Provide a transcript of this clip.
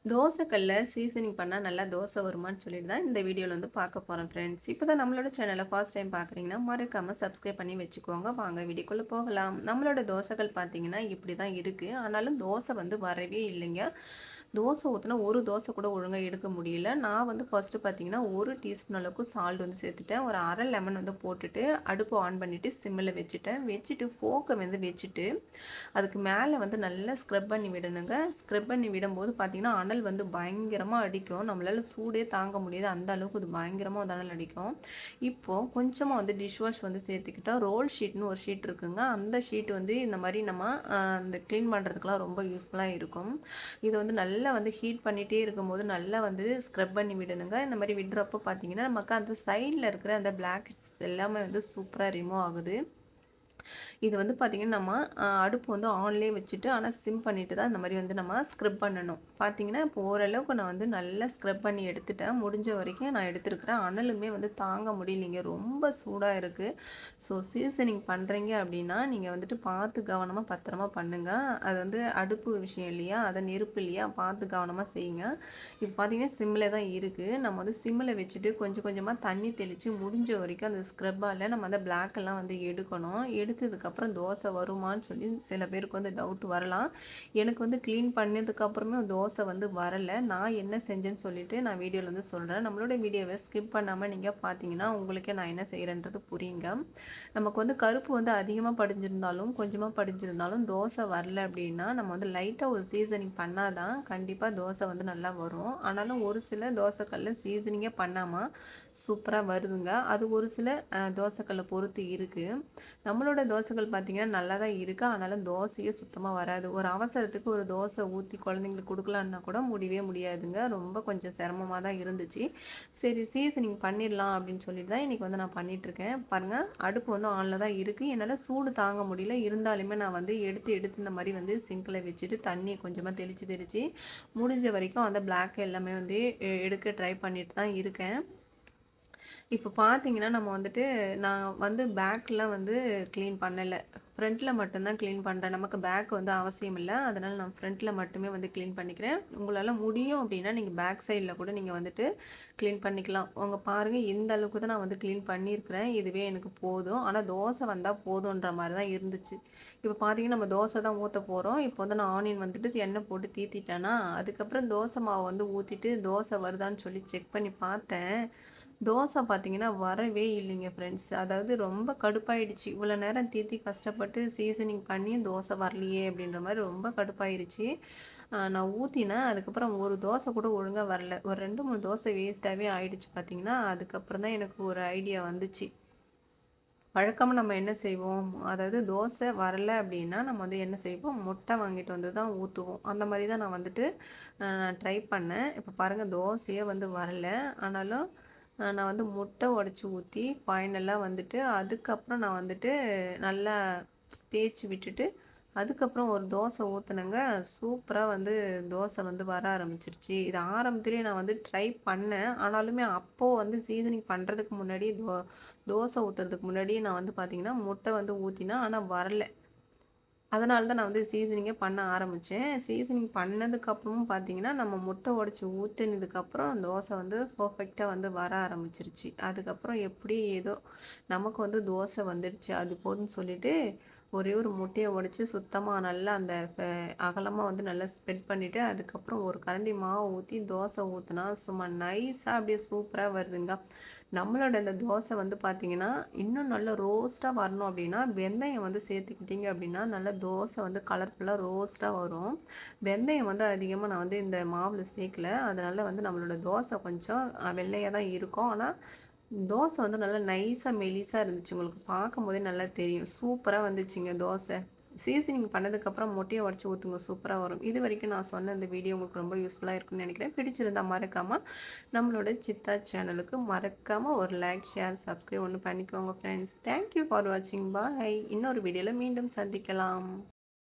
தோசைக்கல்ல சீசனிங் பண்ணா நல்லா தோசை வருமான்னு சொல்லிட்டு தான் இந்த வீடியோல வந்து பார்க்க போறோம் ஃப்ரெண்ட்ஸ். இப்போ தான் நம்மளோட சேனலை ஃபர்ஸ்ட் டைம் பார்க்குறீங்கன்னா மறக்காம சப்ஸ்கிரைப் பண்ணி வச்சுக்கோங்க. வாங்க வீடியோக்குள்ள போகலாம். நம்மளோட தோசைகள் பார்த்தீங்கன்னா இப்படி தான் இருக்கு. ஆனாலும் தோசை வந்து வரவே இல்லைங்க. தோசை ஊத்துனா ஒரு தோசை கூட ஒழுங்கா எடுக்க முடியல. நான் வந்து ஃபர்ஸ்ட்டு பார்த்தீங்கன்னா 1 டீஸ்பூன் அளவுக்கு சால்ட் வந்து சேர்த்துட்டேன். ஒரு 1/2 லெமன் வந்து போட்டுட்டு அடுப்பு ஆன் பண்ணிட்டு சிம்மில் வச்சுட்டேன். வச்சுட்டு ஃபோர்க்கை வந்து வச்சுட்டு அதுக்கு மேலே வந்து நல்லா ஸ்க்ரப் பண்ணி விடணுங்க. ஸ்க்ரப் பண்ணி விடும்போது பார்த்தீங்கன்னா, அனல் வந்து பயங்கரமா அடிக்கும். நம்மளால சூடே தாங்க முடியாது. அந்த அளவுக்கு இது பயங்கரமா வந்து அனல் அடிக்கும். இப்போ கொஞ்சமா வந்து டிஷ் வாஷ் வந்து சேர்த்துக்கிட்டா, ரோல் ஷீட்னு ஒரு ஷீட் இருக்குங்க. அந்த ஷீட் வந்து இந்த மாரி நம்ம இந்த கிளீன் பண்ணுறதுக்குலாம் ரொம்ப யூஸ்ஃபுல்லா இருக்கும். இத வந்து நல்லா வந்து ஹீட் பண்ணிட்டே இருக்கும்போது, நல்லா வந்து ஸ்க்ரப் பண்ணி விடணுங்க. இந்த மாரி விடுறப்போ பார்த்தீங்கன்னா, நமக்கு அந்த சைட்ல இருக்கிற அந்த பிளாக் ஹெட்ஸ் எல்லாமே வந்து சூப்பரா ரிமூவ் ஆகுது. இது வந்து பார்த்திங்கன்னா நம்ம அடுப்பு வந்து ஆன்லேயே வச்சுட்டு ஆனால் சிம் பண்ணிவிட்டு தான் இந்த மாதிரி வந்து நம்ம ஸ்க்ரப் பண்ணணும். பார்த்திங்கன்னா இப்போ ஓரளவுக்கு நான் வந்து நல்லா ஸ்க்ரப் பண்ணி எடுத்துட்டேன். முடிஞ்ச வரைக்கும் நான் எடுத்துருக்கிறேன். அனலுமே வந்து தாங்க முடியலைங்க. ரொம்ப சூடாக இருக்குது. ஸோ சீசனிங் பண்ணுறீங்க அப்படின்னா நீங்கள் வந்துட்டு பார்த்து கவனமாக பத்திரமா பண்ணுங்கள். அது வந்து அடுப்பு விஷயம் இல்லையா, அதை நெருப்பு இல்லையா, பார்த்து கவனமாக செய்யுங்க. இப்போ பார்த்திங்கன்னா சிம்மில் தான் இருக்குது. நம்ம வந்து சிம்மில் வச்சுட்டு கொஞ்சம் கொஞ்சமாக தண்ணி தெளித்து முடிஞ்ச வரைக்கும் அந்த ஸ்க்ரப்பால் நம்ம அந்த பிளாக்கெல்லாம் வந்து எடுக்கணும். எடுத்ததுக்கப்புறம் தோசை வருமான்னு சொல்லி சில பேருக்கு வந்து டவுட் வரலாம். எனக்கு வந்து க்ளீன் பண்ணதுக்கப்புறமே தோசை வந்து வரலை. நான் என்ன செஞ்சேன்னு சொல்லிட்டு நான் வீடியோவில் வந்து சொல்கிறேன். நம்மளோட வீடியோவை ஸ்கிப் பண்ணாமல் நீங்கள் பார்த்தீங்கன்னா உங்களுக்கே நான் என்ன செய்கிறேன்றது புரியுங்க. நமக்கு வந்து கருப்பு வந்து அதிகமாக படிஞ்சிருந்தாலும் கொஞ்சமாக படிஞ்சிருந்தாலும் தோசை வரல அப்படின்னா நம்ம வந்து லைட்டாக ஒரு சீசனிங் பண்ணால் தான் கண்டிப்பாக தோசை வந்து நல்லா வரும். ஆனாலும் ஒரு சில தோசைக்கல்ல சீசனிங்கே பண்ணாமல் சூப்பராக வருதுங்க. அது ஒரு சில தோசைக்கல்லை பொறுத்து இருக்குது. நம்மளோட தோசைகள் பார்த்திங்கன்னா நல்லா தான் இருக்குது. ஆனாலும் தோசையே சுத்தமாக வராது. ஒரு அவசரத்துக்கு ஒரு தோசை ஊற்றி குழந்தைங்களுக்கு கொடுக்கலான்னா கூட முடியவே முடியாதுங்க. ரொம்ப கொஞ்சம் சிரமமாக தான் இருந்துச்சு. சரி சீசனிங் பண்ணிடலாம் அப்படின்னு சொல்லிட்டு தான் இன்றைக்கி வந்து நான் பண்ணிகிட்ருக்கேன். பாருங்கள் அடுப்பு வந்து ஆனில் தான் இருக்குது. என்னால் சூடு தாங்க முடியல. இருந்தாலுமே நான் வந்து எடுத்து இந்த மாதிரி வந்து சிங்கில் வச்சுட்டு தண்ணியை கொஞ்சமாக தெளித்து முடிஞ்ச வரைக்கும் அந்த பிளாக் எல்லாமே வந்து எடுக்க ட்ரை பண்ணிட்டு தான் இருக்கேன். இப்போ பார்த்தீங்கன்னா, நம்ம வந்துட்டு நான் வந்து பேக்லாம் வந்து க்ளீன் பண்ணல. ஃப்ரண்ட்டில் மட்டும் தான் க்ளீன் பண்றேன். நமக்கு பேக் வந்து அவசியம் இல்ல. அதனால நான் ஃப்ரண்ட்டில் மட்டுமே வந்து க்ளீன் பண்ணிக்கிறேன். உங்களால முடியும் அப்டின்னா, நீங்க பேக் சைடில் கூட நீங்க வந்துட்டு க்ளீன் பண்ணிக்கலாம். உங்க பாருங்க இந்த அளவுக்கு தான் நான் வந்து க்ளீன் பண்ணியிருக்கிறேன். இதுவே எனக்கு போதும். ஆனா தோசை வந்தா போதுன்ற மாரி தான் இருந்துச்சு. இப்போ பார்த்தீங்கன்னா, நம்ம தோசை தான் ஊத்த போறோம். இப்போ வந்து நான் ஆனியன் வந்துட்டு எண்ணெய் போட்டு தீத்திட்டேனா, அதுக்கப்புறம் தோசை மாவு வந்து ஊத்திட்டு தோசை வருதான்னு சொல்லி செக் பண்ணி பார்த்தேன். தோசை பார்த்தீங்கன்னா வரவே இல்லைங்க ஃப்ரெண்ட்ஸ். அதாவது ரொம்ப கடுப்பாயிடுச்சு. இவ்வளோ நேரம் தீத்தி கஷ்டப்பட்டு சீசனிங் பண்ணியும் தோசை வரலையே அப்படின்ற மாரி ரொம்ப கடுப்பாயிருச்சு. நான் ஊத்தினேன். அதுக்கப்புறம் ஒரு தோசை கூட ஒழுங்கா வரல. ஒரு 2, 3 தோசை வேஸ்ட்டாவே ஆயிடுச்சு பார்த்தீங்கன்னா, அதுக்கப்புறம் தான் எனக்கு ஒரு ஐடியா வந்துச்சு. வழக்கமா நம்ம என்ன செய்வோம், அதாவது தோசை வரல அப்படின்னா, நம்ம வந்து என்ன செய்வோம், முட்டை வாங்கிட்டு வந்து தான் ஊத்துவோம். அந்த மாரி தான் நான் வந்துட்டு ட்ரை பண்ணேன். இப்போ பாருங்க தோசையே வந்து வரல. ஆனாலும் நான் வந்து முட்டை உடைச்சு ஊத்தி ஃபைனலாக வந்துட்டு அதுக்கப்புறம் நான் வந்துட்டு நல்லா தேய்ச்சி விட்டுட்டு, அதுக்கப்புறம் ஒரு தோசை ஊத்துனேங்க. சூப்பரா வந்து தோசை வந்து வர ஆரம்பிச்சிருச்சு. இது ஆரம்பத்திலேயே நான் வந்து ட்ரை பண்ணேன். ஆனாலுமே அப்போ வந்து சீசனிங் பண்ணுறதுக்கு முன்னாடி தோசை ஊத்துறதுக்கு முன்னாடியே நான் வந்து பார்த்தீங்கன்னா, முட்டை வந்து ஊத்தினேன். ஆனா வரல. அதனால தான் நான் வந்து சீசனிங்கே பண்ண ஆரம்பிச்சேன். சீசனிங் பண்ணதுக்கப்புறமும் பார்த்தீங்கன்னா, நம்ம முட்டை உடைச்சு ஊத்துனதுக்கப்புறம் தோசை வந்து பர்ஃபெக்ட்டா வந்து வர ஆரம்பிச்சிருச்சு. அதுக்கப்புறம் எப்படி ஏதோ நமக்கு வந்து தோசை வந்துடுச்சு. அது போதும்ன்னு சொல்லிட்டு, ஒரே ஒரு முட்டைய உடைச்சு சுத்தமா நல்லா அந்த அகலமா வந்து நல்லா ஸ்ப்ரெட் பண்ணிட்டு, அதுக்கப்புறம் ஒரு கரண்டி மாவு ஊத்தி தோசை ஊத்துனா, சும்மா நைஸா அப்படியே சூப்பரா வருதுங்க. நம்மளோட இந்த தோசை வந்து பார்த்தீங்கன்னா, இன்னும் நல்லா ரோஸ்ட்டா வரணும் அப்படின்னா, வெந்தயம் வந்து சேர்த்துக்கிட்டீங்க அப்படின்னா, நல்லா தோசை வந்து கலர்ஃபுல்லா ரோஸ்ட்டா வரும். வெந்தயம் வந்து அதிகமா நான் வந்து இந்த மாவுல சேர்க்கல. அதனால வந்து நம்மளோட தோசை கொஞ்சம் வெள்ளையா தான் இருக்கும். ஆனா, தோசை வந்து நல்லா நைஸா மெலிசா இருந்துச்சு. உங்களுக்கு பார்க்கும்போதே நல்லா தெரியும். சூப்பரா வந்துச்சுங்க தோசை. சீசனிங் பண்ணதுக்கப்புறம் முட்டைய உடைச்சு ஊத்துங்க. சூப்பரா வரும். இதுவரைக்கும் நான் சொன்ன இந்த வீடியோ உங்களுக்கு ரொம்ப யூஸ்ஃபுல்லா இருக்கும்னு நினைக்கிறேன். பிடிச்சிருந்தா மறக்காம நம்மளோட சித்தா சேனலுக்கு மறக்காம ஒரு லைக், ஷேர், சப்ஸ்கிரைப் ஒண்ணு பண்ணிக்கோங்க ஃப்ரெண்ட்ஸ். தேங்க் யூ ஃபார் வாட்சிங். பாய். இன்னொரு வீடியோல மீண்டும் சந்திக்கலாம்.